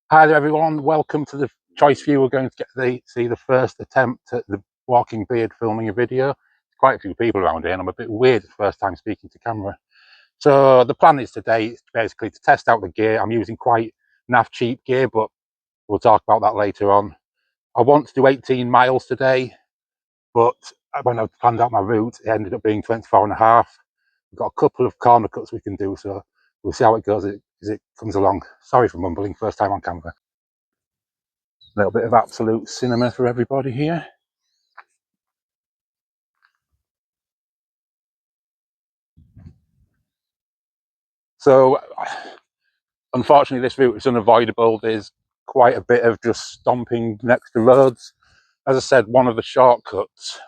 Hi there everyone, welcome to the choice view. We're going to get see the first attempt at the walking beard filming a video. There's quite a few people around here and I'm a bit weird the first time speaking to camera. So the plan is today is basically to test out the gear. I'm using quite naff cheap gear, but we'll talk about that later on. I want to do 18 miles today, but when I planned out my route, it ended up being 24 and a half. We've got a couple of corner cuts we can do, so we'll see how it goes as it comes along. Sorry for mumbling, first time on camera. A little bit of absolute cinema for everybody here. So, unfortunately, this route is unavoidable. There's quite a bit of just stomping next to roads. As I said, one of the shortcuts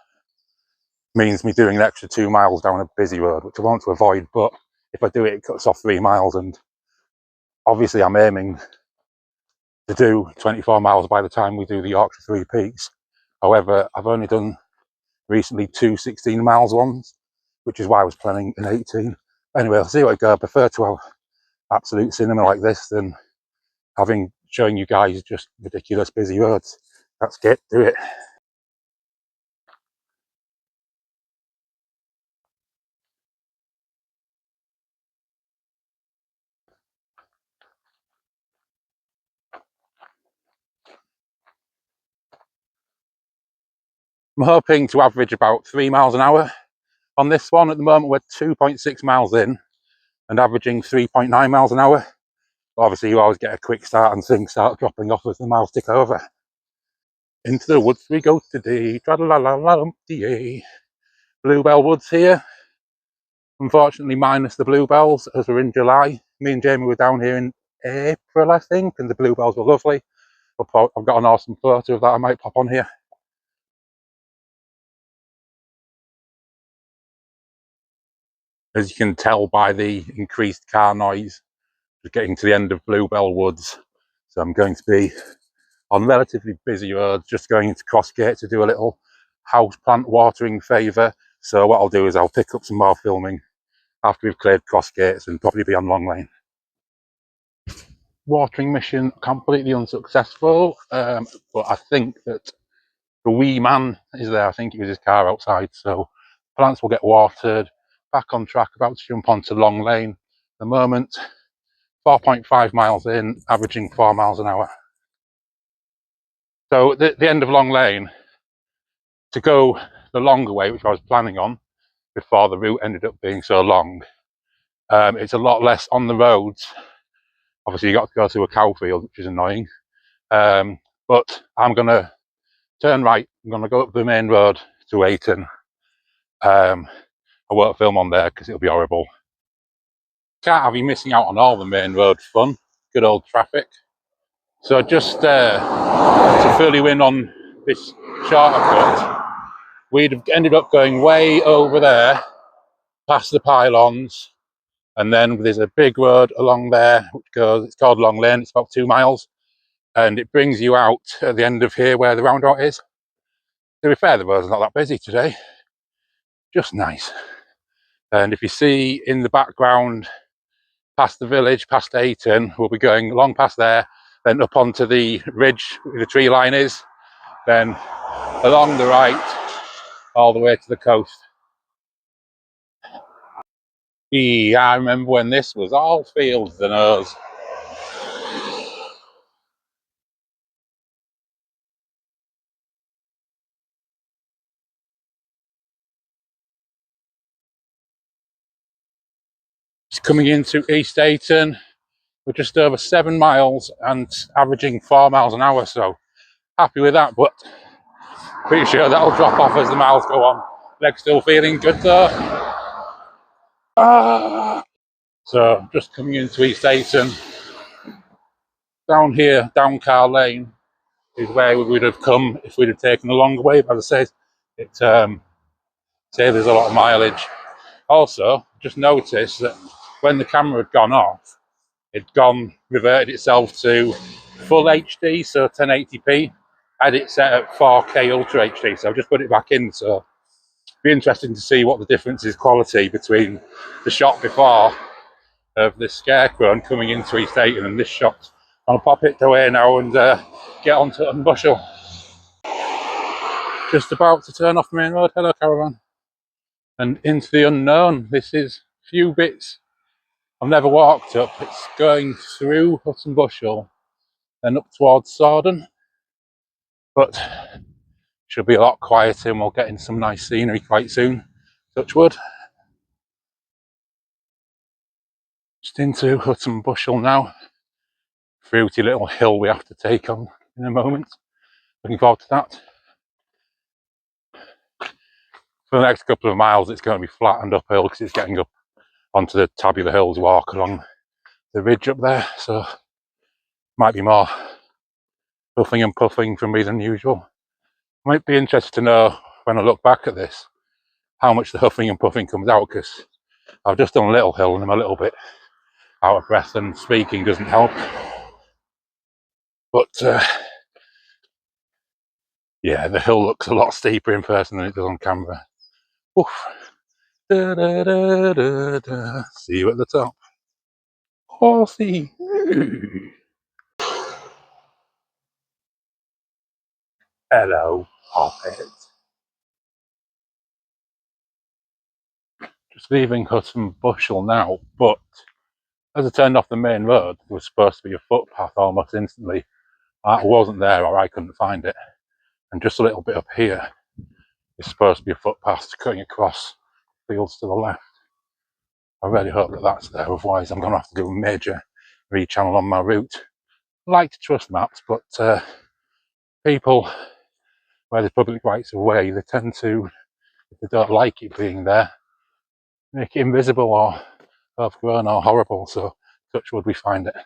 means me doing an extra 2 miles down a busy road, which I want to avoid, but if I do it, it cuts off 3 miles, and obviously I'm aiming to do 24 miles by the time we do the Yorkshire Three Peaks. However, I've only done recently 2 16 miles ones, which is why I was planning an 18. Anyway, I'll see what I go. I prefer to have absolute cinema like this than showing you guys just ridiculous busy roads. Let's get to it. I'm hoping to average about 3 miles an hour on this one. At the moment we're 2.6 miles in and averaging 3.9 miles an hour. But obviously you always get a quick start and things start dropping off as the miles tick over. Into the woods we go today. Bluebell Woods here. Unfortunately minus the bluebells as we're in July. Me and Jamie were down here in April, I think, and the bluebells were lovely. I've got an awesome photo of that I might pop on here. As you can tell by the increased car noise, we're getting to the end of Bluebell Woods. So I'm going to be on relatively busy roads, just going into Crossgate to do a little houseplant watering favour. So what I'll do is I'll pick up some more filming after we've cleared Crossgates and probably be on Long Lane. Watering mission completely unsuccessful, but I think that the wee man is there. I think it was his car outside. So plants will get watered. Back on track, about to jump onto Long Lane. At the moment, 4.5 miles in, averaging 4 miles an hour. So the end of Long Lane, to go the longer way, which I was planning on before the route ended up being so long, it's a lot less on the roads. Obviously, you got to go through a cow field, which is annoying. But I'm going to turn right. I'm going to go up the main road to Ayton. I won't film on there because it'll be horrible. Can't have you missing out on all the main road fun. Good old traffic. So just to fill you in on this shorter cut, we'd have ended up going way over there, past the pylons, and then there's a big road along there, which goes, it's called Long Lane, it's about 2 miles, and it brings you out at the end of here where the roundabout is. To be fair, the road's not that busy today, just nice. And if you see in the background, past the village, past Ayton, we'll be going along past there, then up onto the ridge where the tree line is, then along the right, all the way to the coast. I remember when this was all fields and ours. It's coming into East Ayton. We're just over 7 miles and averaging 4 miles an hour, so happy with that, but pretty sure that'll drop off as the miles go on. Leg's still feeling good though. So just coming into East Ayton. Down here, down Car Lane, is where we would have come if we'd have taken the longer way. But as I said, it saves us a lot of mileage. Also, just noticed that when the camera had gone off, it'd reverted itself to full HD, so 1080p. I had it set at 4K Ultra HD, so I've just put it back in. So it'd be interesting to see what the difference is quality between the shot before of the Scarecrow and coming into East Ayton and this shot I'll pop it away now and get onto Hutton Bushel. Just about to turn off the main road. Hello, caravan. And into the unknown. This is few bits I've never walked up. It's going through Hutton Bushel and up towards Sordon, but should be a lot quieter and we'll get in some nice scenery quite soon. Touch wood. Just into Hutton Bushel now. Fruity little hill we have to take on in a moment. Looking forward to that. For the next couple of miles it's going to be flat and uphill because it's getting up onto the Tabular Hills walk along the ridge up there, so might be more huffing and puffing from me than usual. Might be interested to know when I look back at this how much the huffing and puffing comes out, because I've just done a little hill and I'm a little bit out of breath and speaking doesn't help. But yeah, the hill looks a lot steeper in person than it does on camera. Oof. Da, da, da, da, da. See you at the top. Horsey. Hello, Hoppet. Just leaving Hutton Bushel now, but as I turned off the main road, there was supposed to be a footpath almost instantly. It wasn't there, or I couldn't find it. And just a little bit up here is supposed to be a footpath cutting across fields to the left. I really hope that that's there, otherwise I'm going to have to do a major rechannel on my route. I like to trust maps, but people where the public rights of way, they tend to, if they don't like it being there, make it invisible or overgrown or horrible, so touch wood we find it.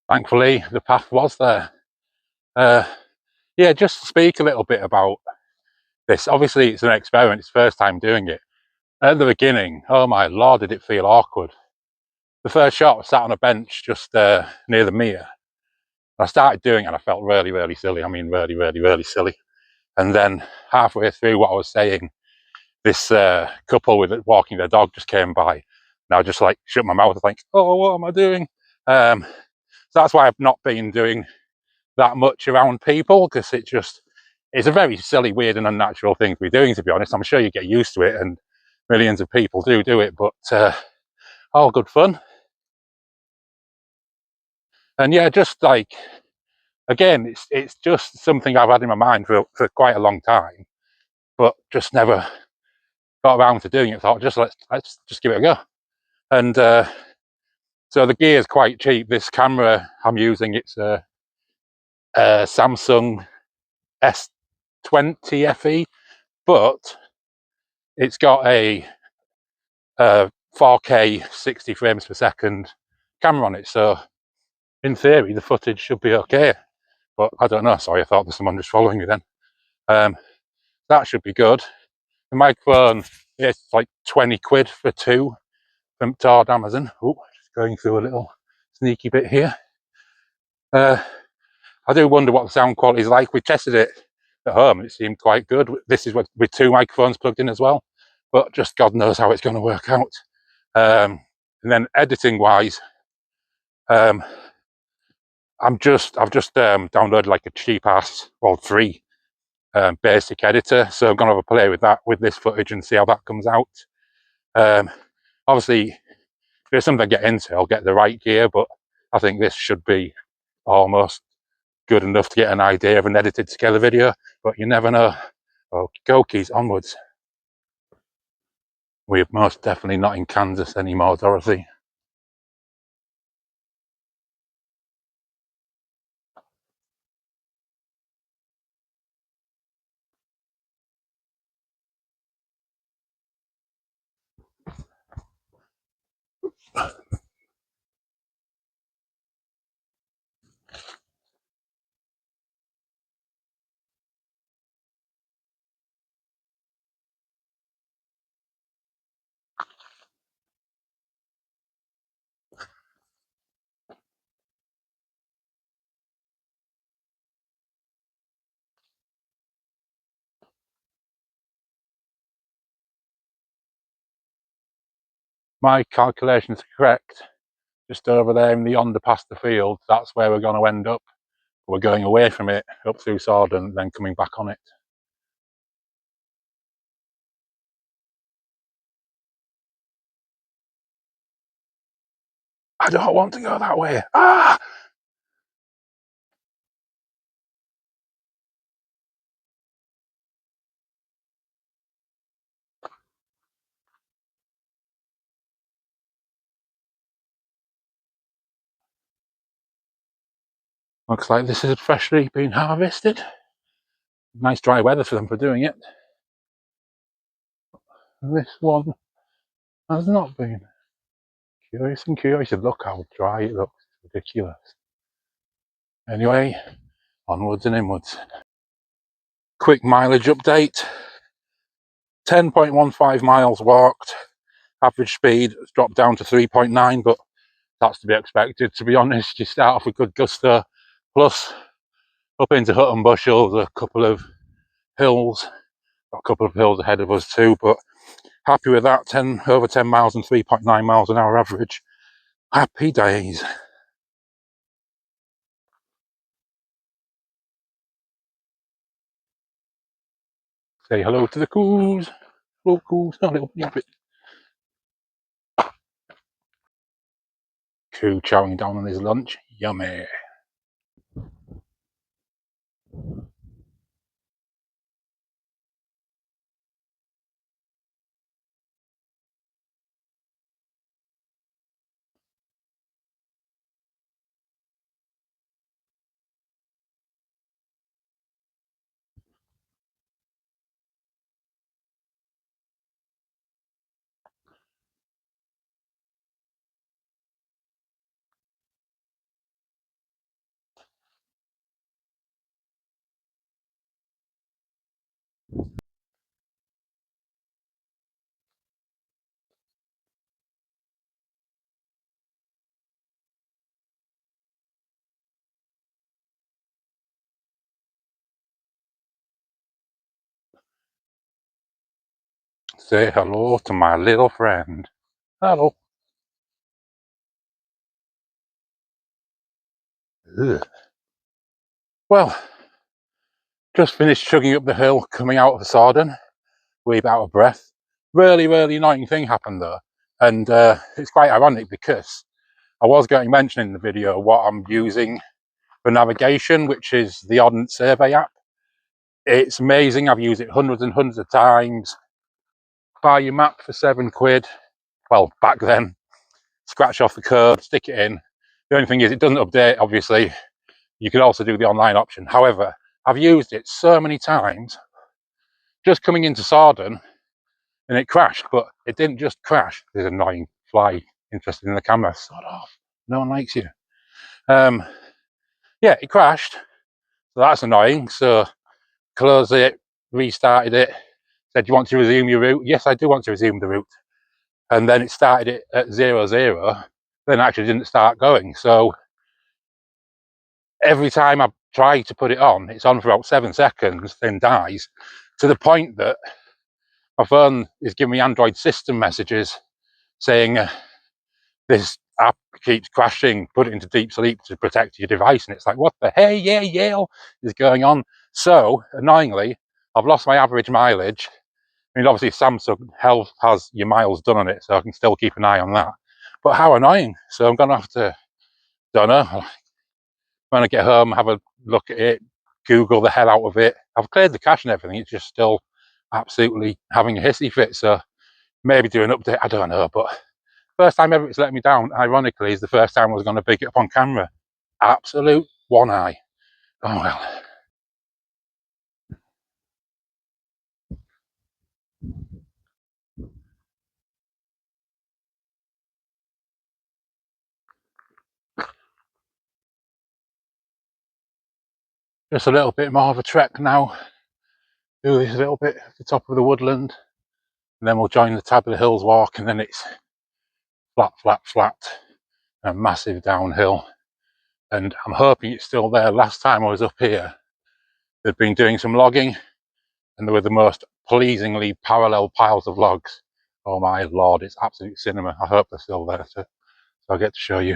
Thankfully, the path was there. Yeah, just to speak a little bit about this. Obviously, it's an experiment. It's the first time doing it. At the beginning, oh my lord, did it feel awkward. The first shot was sat on a bench just near the Mere. I started doing it and I felt really, really silly. I mean, really, really, really silly. And then halfway through what I was saying, this couple with it walking their dog just came by. And I just like shut my mouth and think, oh, what am I doing? So that's why I've not been doing that much around people, because it's a very silly, weird and unnatural thing to be doing, to be honest. I'm sure you get used to it and millions of people do it, but all good fun. And yeah, just like, again, it's just something I've had in my mind for quite a long time, but just never got around to doing it. Thought, let's just give it a go. And so the gear is quite cheap. This camera I'm using, it's a Samsung S20 FE, but it's got a 4K 60 frames per second camera on it. So in theory, the footage should be okay. But I don't know. Sorry, I thought there's someone just following me then. That should be good. The microphone, it's like 20 quid for two from Tord Amazon. Oh, just going through a little sneaky bit here. I do wonder what the sound quality is like. We tested it at home and it seemed quite good. This is with two microphones plugged in as well, but just God knows how it's going to work out. And then editing wise, I've just downloaded like a cheap ass, well, free basic editor. So I'm going to have a play with that, with this footage, and see how that comes out. Obviously, if there's something I get into, I'll get the right gear, but I think this should be almost good enough to get an idea of an edited together video, but you never know. Okie onwards. We're most definitely not in Kansas anymore, Dorothy. My calculations are correct. Just over there in the yonder past the field, that's where we're going to end up. We're going away from it, up through Sordon, then coming back on it. I don't want to go that way. Ah! Looks like this is freshly been harvested. Nice dry weather for them for doing it. This one has not been. Curious and curious. Look how dry it looks. It's ridiculous. Anyway, onwards and inwards. Quick mileage update. 10.15 miles walked. Average speed has dropped down to 3.9, but that's to be expected, to be honest. You start off with good gusto, plus up into Hutton Bushel, there's a couple of hills, a couple of hills ahead of us too, but happy with that. Over 10 miles and 3.9 miles an hour average. Happy days. Say hello to the coos. Hello, coos. Oh, little bit. Coo chowing down on his lunch. Yummy. Say hello to my little friend. Hello. Ugh. Well, just finished chugging up the hill, coming out of Sordon, wee bit out of breath. Really annoying thing happened though, and it's quite ironic because I was going to mention in the video what I'm using for navigation, which is the Oddant Survey app. It's amazing. I've used it hundreds and hundreds of times. Buy your map for £7. Well, back then, scratch off the code, stick it in. The only thing is, it doesn't update, obviously. You can also do the online option. However, I've used it so many times, just coming into Sordon, and it crashed, but it didn't just crash. There's an annoying fly interested in the camera. Sod off. No one likes you. Yeah, it crashed. So that's annoying. So closed it, restarted it, said, do you want to resume your route? Yes, I do want to resume the route. And then it started it at 00, then actually didn't start going. So every time I try to put it on, it's on for about 7 seconds, then dies, to the point that my phone is giving me Android system messages saying this app keeps crashing, put it into deep sleep to protect your device. And it's like, what the hey, yeah, Yale is going on? So annoyingly, I've lost my average mileage. I mean, obviously Samsung Health has your miles done on it, so I can still keep an eye on that. But how annoying. So I'm gonna have to, don't know, when I get home, have a look at it, Google the hell out of it. I've cleared the cache and everything, it's just still absolutely having a hissy fit. So maybe do an update, I don't know. But first time ever it's let me down, ironically, is the first time I was gonna pick it up on camera. Absolute one eye. Oh well. Just a little bit more of a trek now. Do this little bit at the top of the woodland, and then we'll join the Tabular Hills walk, and then it's flat, flat, flat, and a massive downhill. And I'm hoping it's still there. Last time I was up here, they'd been doing some logging, and there were the most pleasingly parallel piles of logs. Oh my lord, it's absolute cinema. I hope they're still there, so I'll get to show you.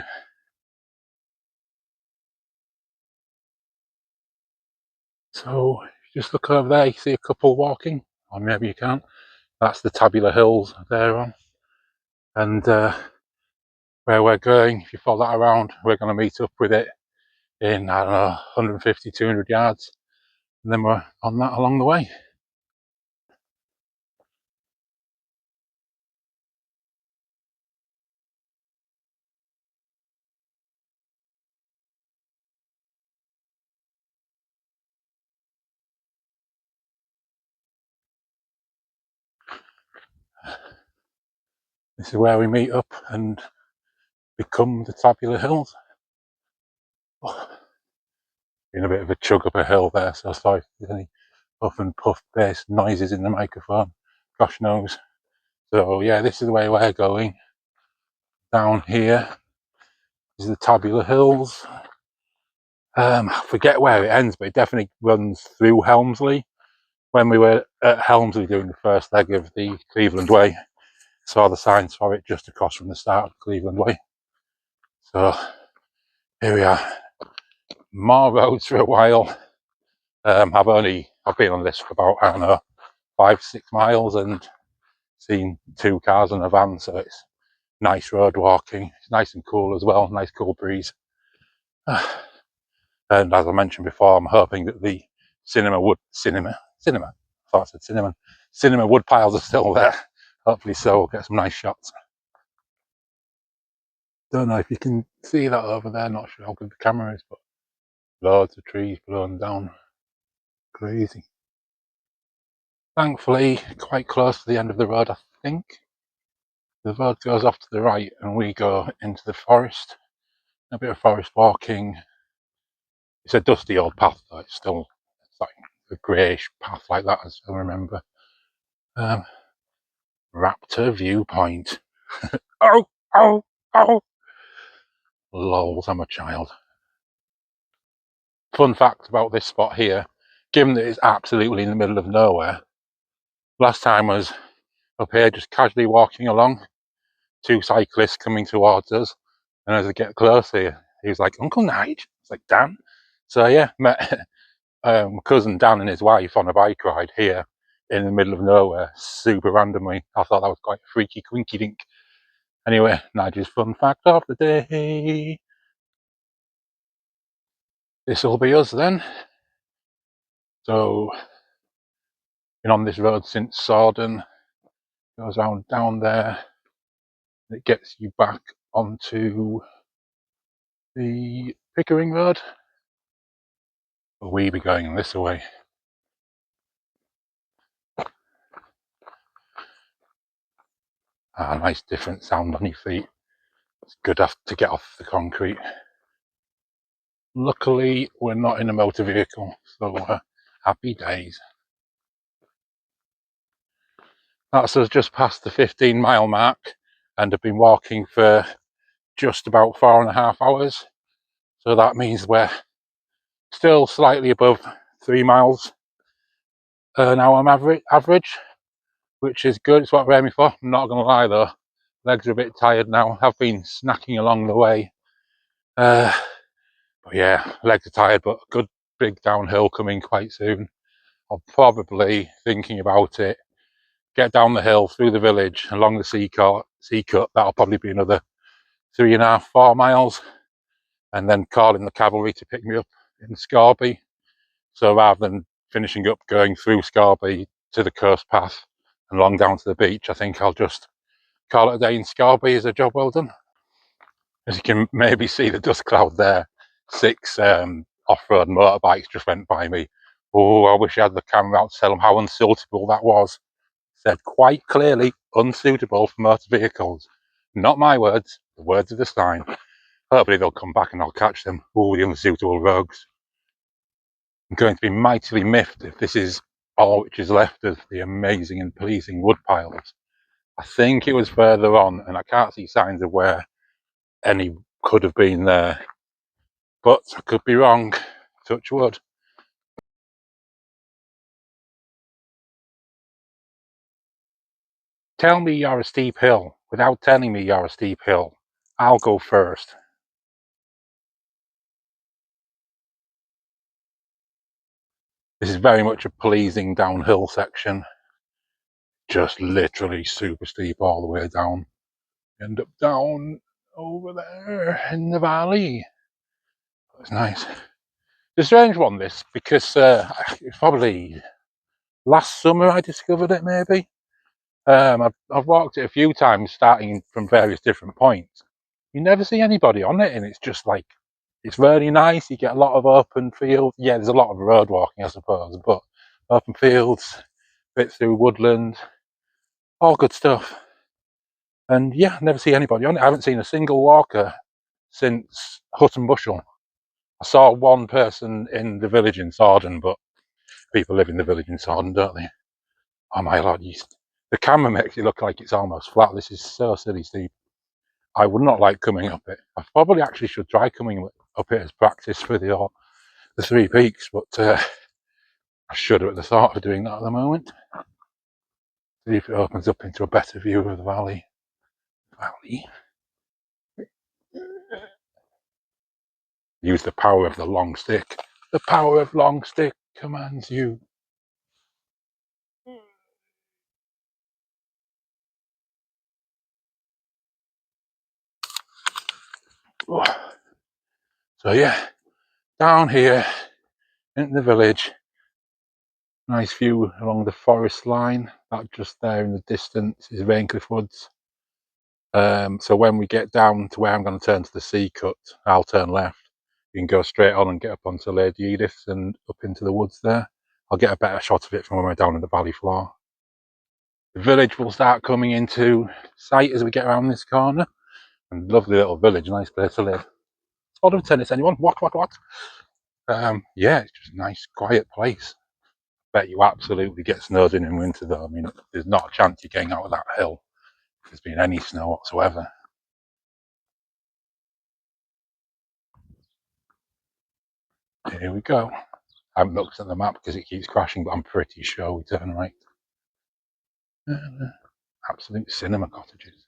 So just look over there, you see a couple walking, or maybe you can't. That's the Tabular Hills there on. And where we're going, if you follow that around, we're going to meet up with it in, I don't know, 150, 200 yards. And then we're on that along the way. This is where we meet up and become the Tabular Hills. Oh, been a bit of a chug up a hill there, so sorry if there's any puff and puff bass noises in the microphone. Gosh knows. So yeah, this is the way we're going. Down here is the Tabular Hills. I forget where it ends, but it definitely runs through Helmsley. When we were at Helmsley doing the first leg of the Cleveland Way, saw the signs for it just across from the start of Cleveland Way. So here we are. More roads for a while. I've been on this for about, I don't know, 5-6 miles and seen 2 cars and a van, so it's nice road walking. It's nice and cool as well, nice cool breeze. And as I mentioned before, I'm hoping that the cinema wood piles are still there. Hopefully so, we'll get some nice shots. Don't know if you can see that over there, not sure how good the camera is, but loads of trees blown down. Crazy. Thankfully, quite close to the end of the road, I think. The road goes off to the right and we go into the forest. A bit of forest walking. It's a dusty old path though, it's like a greyish path like that, as I remember. Raptor viewpoint. Oh, oh, oh. Lols, I'm a child. Fun fact about this spot here, given that it's absolutely in the middle of nowhere, last time I was up here just casually walking along, 2 cyclists coming towards us, and as I get closer, he was like, Uncle Nige? It's like, Dan? So yeah, met my cousin Dan and his wife on a bike ride here in the middle of nowhere, super randomly. I thought that was quite a freaky quinky dink. Anyway, Nigel's fun fact of the day. This will be us then. So, been on this road since Sawdon, goes around down there, and it gets you back onto the Pickering Road. Will we be going this way? Nice different sound on your feet. It's good to get off the concrete. Luckily, we're not in a motor vehicle, so happy days. That's us just past the 15-mile mark, and have been walking for just about 4.5 hours. So that means we're still slightly above 3 miles an hour average, which is good. It's what we're aiming for. I'm not going to lie though, legs are a bit tired now. I've been snacking along the way. But yeah, legs are tired, but a good big downhill coming quite soon. I'll probably, thinking about it, get down the hill through the village along the sea cut. That'll probably be another 3.5, 4 miles, and then calling the cavalry to pick me up in Scorby. So rather than finishing up going through Scorby to the coast path and along down to the beach, I think I'll just call it a day in Scorby as a job well done. As you can maybe see the dust cloud there, 6 off-road motorbikes just went by me. Oh, I wish I had the camera out to tell them how unsuitable that was. Said quite clearly, unsuitable for motor vehicles. Not my words, the words of the sign. Hopefully they'll come back and I'll catch them. Oh, the unsuitable rogues. I'm going to be mightily miffed if this is all which is left of the amazing and pleasing wood piles. I think it was further on, and I can't see signs of where any could have been there, but I could be wrong. Touch wood. Tell me you're a steep hill without telling me you're a steep hill. I'll go first. This is very much a pleasing downhill section. Just literally super steep all the way down. End up down over there in the valley. It's nice. It's a strange one, this, because it's probably last summer I discovered it, maybe. I've walked it a few times, starting from various different points. You never see anybody on it, and it's just like, it's really nice. You get a lot of open fields. Yeah, there's a lot of road walking, I suppose, but open fields, bit through woodland, all good stuff. And yeah, never see anybody on it. I haven't seen a single walker since Hut and Bushel. I saw one person in the village in Sordon, but people live in the village in Sordon, don't they? Oh my lord, the camera makes it look like it's almost flat. This is so silly steep. I would not like coming up it. I probably actually should try coming up it as practice for the Three Peaks, but I shudder at the thought of doing that at the moment. See if it opens up into a better view of the valley. Use the power of the long stick. The power of long stick commands you. So yeah, down here in the village, nice view along the forest line. That just there in the distance is Raincliffe Woods. So when we get down to where I'm going to turn to the sea cut, I'll turn left. You can go straight on and get up onto Lady Edith and up into the woods there. I'll get a better shot of it from when we're down in the valley floor. The village will start coming into sight as we get around this corner. And lovely little village, nice place to live. Spot of tennis, anyone? What? Yeah, it's just a nice, quiet place. Bet you absolutely get snowed in winter though. I mean, there's not a chance you're getting out of that hill if there's been any snow whatsoever. Here we go. I haven't looked at the map because it keeps crashing, but I'm pretty sure we turn right. Absolute cinema cottages.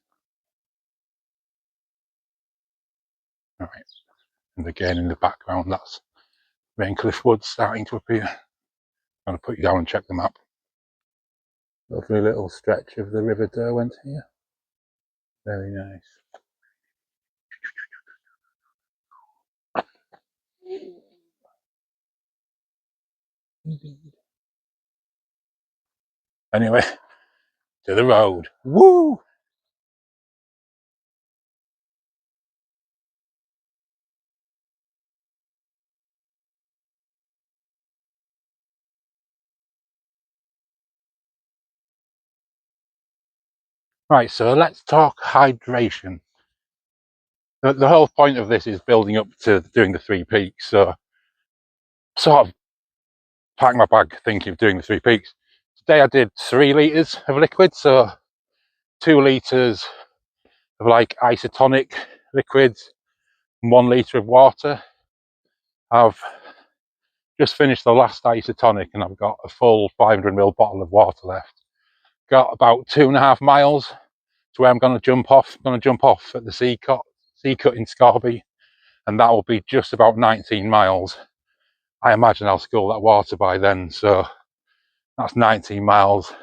All right. And again in the background, that's Raincliffe Woods starting to appear. I'm going to put you down and check the map. Lovely little stretch of the River Derwent here. Very nice. Anyway, to the road. Woo! Right, so let's talk hydration. The whole point of this is building up to doing the Three Peaks. So, sort of pack my bag thinking of doing the Three Peaks. Today I did 3 litres of liquid, so 2 litres of like isotonic liquids and 1 litre of water. I've just finished the last isotonic and I've got a full 500ml bottle of water left. Got about 2.5 miles to where I'm going to jump off. I'm going to jump off at the sea cut in Scorby, and that will be just about 19 miles. I imagine I'll scull that water by then, so that's 19 miles.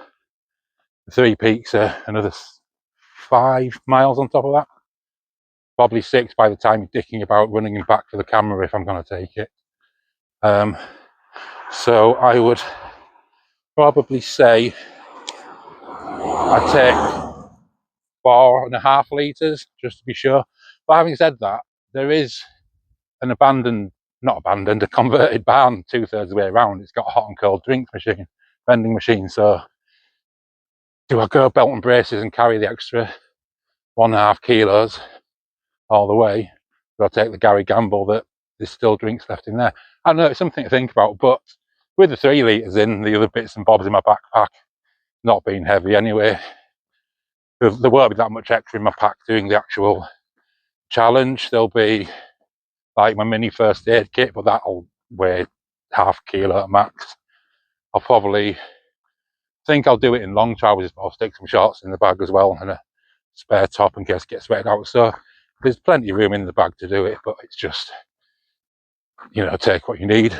The Three Peaks are another 5 miles on top of that. Probably 6 by the time you're dicking about running back for the camera if I'm going to take it. So I would probably say I'd take 4.5 litres just to be sure. But having said that, there is an a converted barn 2/3 of the way around. It's got a hot and cold drink machine, vending machine. So do I go belt and braces and carry the extra 1.5 kilos all the way? Do I take the Gary gamble that there's still drinks left in there? I know it's something to think about, but with the 3 litres in, the other bits and bobs in my backpack not being heavy anyway, there won't be that much extra in my pack doing the actual challenge. There'll be like my mini first aid kit, but that'll weigh half a kilo at max. I'll probably think I'll do it in long trousers, but I'll stick some shorts in the bag as well and a spare top in case it gets sweated out. So there's plenty of room in the bag to do it, but it's just, you know, take what you need.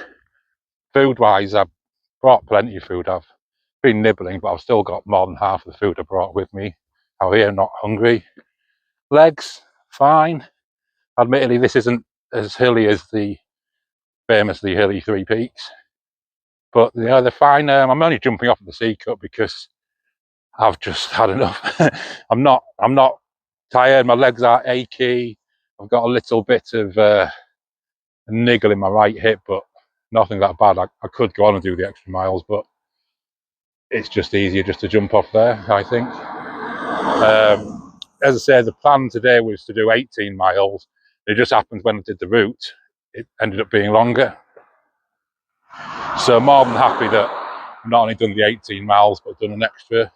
Food wise, I've brought plenty of food. I've been nibbling, but I've still got more than half of the food I brought with me out here, not hungry. Legs, fine. Admittedly, this isn't as hilly as the famously hilly Three Peaks, but yeah, they're fine. I'm only jumping off at the Seacut because I've just had enough. I'm not tired. My legs are achy. I've got a little bit of a niggle in my right hip, but nothing that bad. I could go on and do the extra miles, but it's just easier just to jump off there, I think. As I said, the plan today was to do 18 miles. It just happened when I did the route, it ended up being longer. So I'm more than happy that I've not only done the 18 miles, but done an extra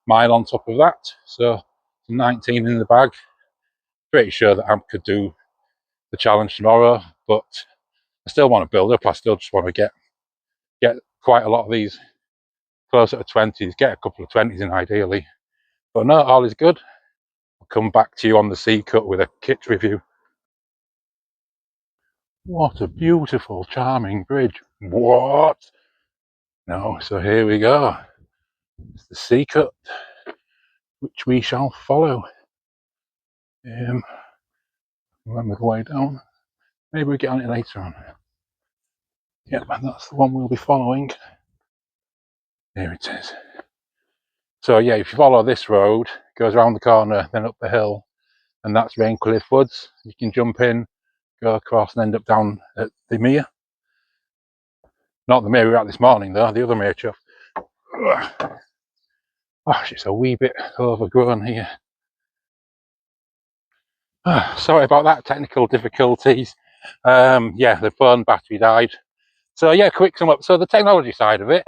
mile on top of that. So 19 in the bag. Pretty sure that I could do the challenge tomorrow, but I still want to build up. I still just want to get quite a lot of these closer to 20s, get a couple of 20s in ideally. But no, all is good. I'll come back to you on the Seacut with a kit review. What a beautiful, charming bridge. What? No, so here we go. It's the Seacut, which we shall follow. Remember the way down. Maybe we get on it later on. Yep, that's the one we'll be following. There it is. So yeah, if you follow this road, it goes around the corner, then up the hill, and that's Raincliffe Woods. You can jump in, go across, and end up down at the mere. Not the mere we were at this morning though, the other mere chuff. Gosh, it's a wee bit overgrown here. Sorry about that, technical difficulties. Yeah, the phone battery died. So yeah, quick sum up. So the technology side of it,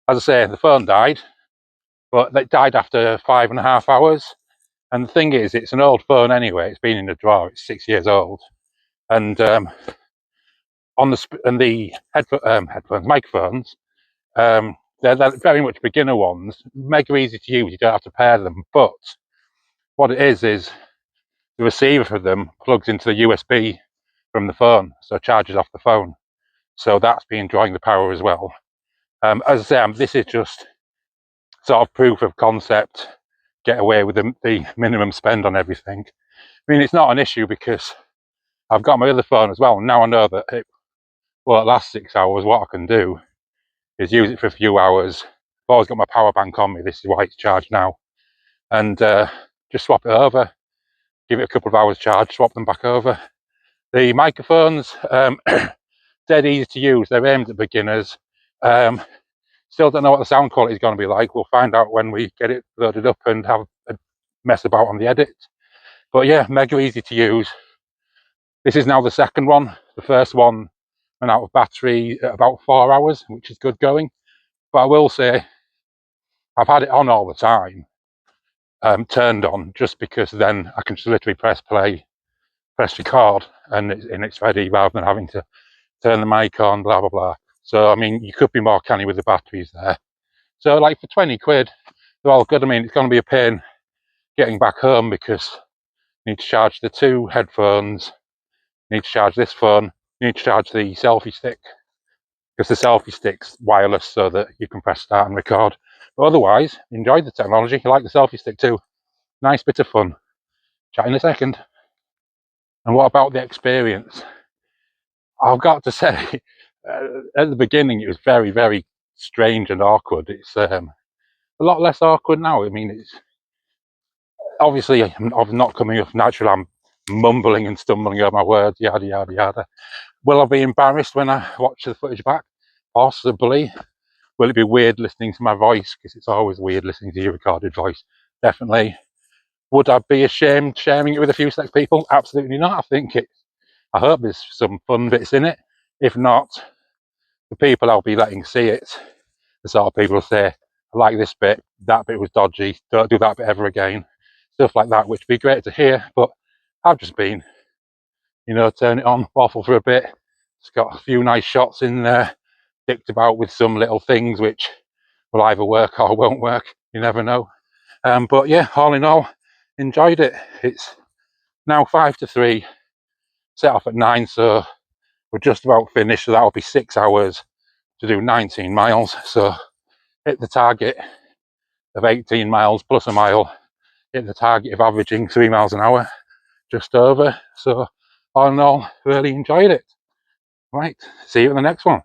as I say, the phone died, but it died after 5.5 hours. And the thing is, it's an old phone anyway. It's been in a drawer. It's 6 years old, and on the headphones, microphones, they're very much beginner ones. Mega easy to use. You don't have to pair them. But what it is the receiver for them plugs into the USB from the phone, so it charges off the phone. So that's been drawing the power as well. As I say, this is just sort of proof of concept. Get away with the minimum spend on everything. I mean, it's not an issue because I've got my other phone as well. And now I know that it last 6 hours. What I can do is use it for a few hours. I've always got my power bank on me. This is why it's charged now. And just swap it over, give it a couple of hours charge, swap them back over. The microphones, dead easy to use. They're aimed at beginners. Still don't know what the sound quality is going to be like. We'll find out when we get it loaded up and have a mess about on the edit. But yeah, mega easy to use. This is now the second one. The first one went out of battery at about 4 hours, which is good going. But I will say, I've had it on all the time, turned on, just because then I can just literally press play, press record, and it's ready, rather than having to turn the mic on, blah, blah, blah. So, I mean, you could be more canny with the batteries there. So, like, for 20 quid, they're all good. I mean, it's going to be a pain getting back home because you need to charge the 2 headphones, you need to charge this phone, you need to charge the selfie stick, because the selfie stick's wireless so that you can press start and record. But otherwise, enjoy the technology. You like the selfie stick too. Nice bit of fun. Chat in a second. And what about the experience? I've got to say, at the beginning, it was very, very strange and awkward. It's a lot less awkward now. I mean, it's obviously I'm not coming off natural. I'm mumbling and stumbling over my words, yada, yada, yada. Will I be embarrassed when I watch the footage back? Possibly. Will it be weird listening to my voice? Because it's always weird listening to your recorded voice. Definitely. Would I be ashamed sharing it with a few select people? Absolutely not. I hope there's some fun bits in it. If not, the people I'll be letting see it, the sort of people will say, I like this bit, that bit was dodgy, don't do that bit ever again. Stuff like that, which would be great to hear, but I've just been, you know, turn it on, waffle for a bit. It's got a few nice shots in there, dicked about with some little things which will either work or won't work, you never know. But yeah, all in all, enjoyed it. It's now 5 to 3, set off at 9, so we're just about finished, so that'll be 6 hours to do 19 miles. So hit the target of 18 miles plus a mile, hit the target of averaging 3 miles an hour, just over. So all in all, really enjoyed it. Right, see you in the next one.